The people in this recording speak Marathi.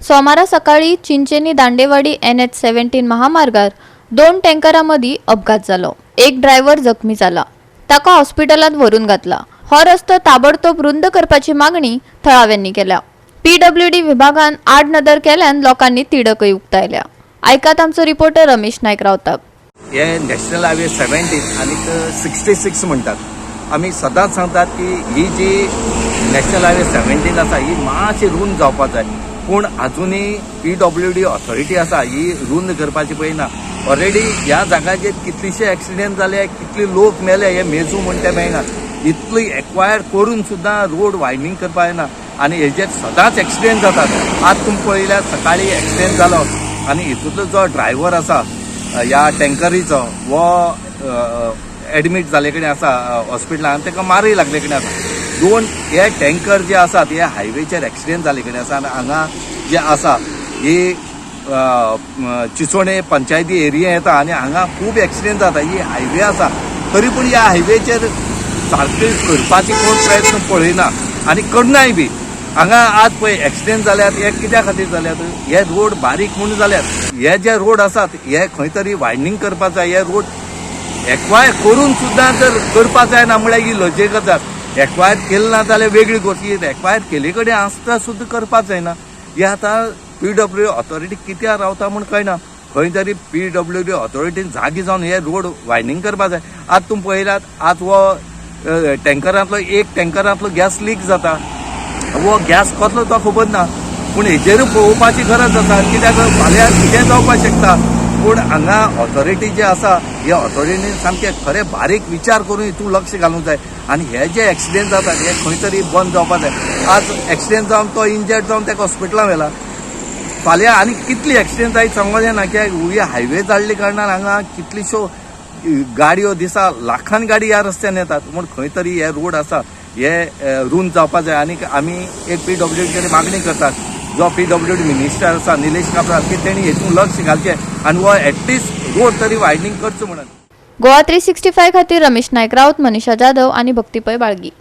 सोमारा सकाळी चिंचेनी दांडेवाडी NH-17 महामार्गार दोन टँकरांमदी अपघात जालो। एक ड्रायव्हर जखमी झाला, ताका हॉस्पिटलात व्हरून घातला। हो रस्तो ताबडतोब रुंद करपाची मागणी थळाव्यांनी केल्या। PWD विभागान आड नदर केल्यान लोकांनी तिडकय उक्तायल्या। ऐकात आमचो रिपोर्टर रमेश नायक रावतात। हे नॅशनल हायवे 17 आणि 66 म्हणतात। आम्ही सदांच सांगतात की ही जी नॅशनल हायवे 17 आसा ही मातशी रुंद जावपाक जाय, पूण अजूनही PWD ऑथॉरिटी आसा ही रुंद करपाची पळयना। ऑलरेडी ह्या जाग्याचेर कितलेशे एक्सिडेंट जाले, कितले लोक मेले हे मेजू म्हणटा मेळना। इतली एक्वायर करून सुद्धा रोड वायडनींग करपाक येना आणि हेजेर सदांच एक्सिडेंट जातात। आज तुम्ही पळयल्यार सकाळी एक्सिडेंट जालो आणि हितूंतलो जो ड्रायव्हर आसा ह्या टँकरीचो वो एडमीट जाले कडेन आसा हॉस्पिटलांत, ताका मारूय लागले कडेन आसा। दोन हे टँकर जे आसात हे हायवेचेर एक्सिडेंट जाले कडेन आसा आनी हांगा जे आसा ही चिचोणे पंचायती एरिया येता आनी हांगा खूब एक्सिडेंट जाता। ही हायवे आसा तरी पूण ह्या हायवेचेर सारके करपाची कोण प्रयत्न पळयना आनी करनाय बी। हांगा आज पळय एक्सिडेंट जाल्यात हे कित्या खातीर जाल्यात, हे रोड बारीक म्हणून जाल्यात। हे जे रोड आसात हे खंय तरी वायडनींग करपाक जाय। हे रोड एक्वायर करून सुद्धा जर करपाक जायना म्हळ्यार ही लॉजिकच जाता। एक्वायर केले ना जाल्यार वेगळी गोष्ट, एक्वायर केले कडेन आसता सुद्धा करपाक जायना। हे आतां PWD ऑथॉरिटी कित्याक रावता म्हूण कळना। खंय तरी PWD ऑथॉरिटीन जागी जावन हे रोड वायडनींग करपाक जाय। आज तुमी पळयल्यात आज वो टँकरांतलो एक टँकरांतलो गॅस लीक जाता, वो गॅस कसलो तो खबर ना, पूण हेजेर पळोवपाची गरज आसा कित्याक फाल्यां कितें जावपाक शकता। पूण हांगा ऑथॉरिटी जे आसा हे ऑथॉरिटीन सामके खरे बारीक विचार करून हितून लक्ष घालूंक जाय आनी हे जे एक्सिडेंट जातात हे खंय तरी बंद जावपाक जाय। आज एक्सिडेंट जावन तो इंजर्ड जावन ताका हॉस्पिटलांत व्हेला, फाल्यां आनी कितली एक्सिडेंट जायत सांगूंक जायना। कित्याक हे हायवे जाल्ले कारणान हांगा कितल्योश्यो गाडयो दिसा लाखान गाडी ह्या रस्त्यान येतात, म्हूण खंय तरी हे रोड आसा हे रुंद जावपाक जाय। आनी आमी एक PWD कडेन मागणी करतात, जो PWD मिनिस्टर आसा निलेश काब्राल, की तेणी हेतून लक्ष घालचें आनी वो एटलिस्ट रोड तरी वायडनींग करचो म्हणून। गोवा 365 खातीर रमेश नायक रावत, मनीषा जाधव आनी भक्तीपय बाळगी।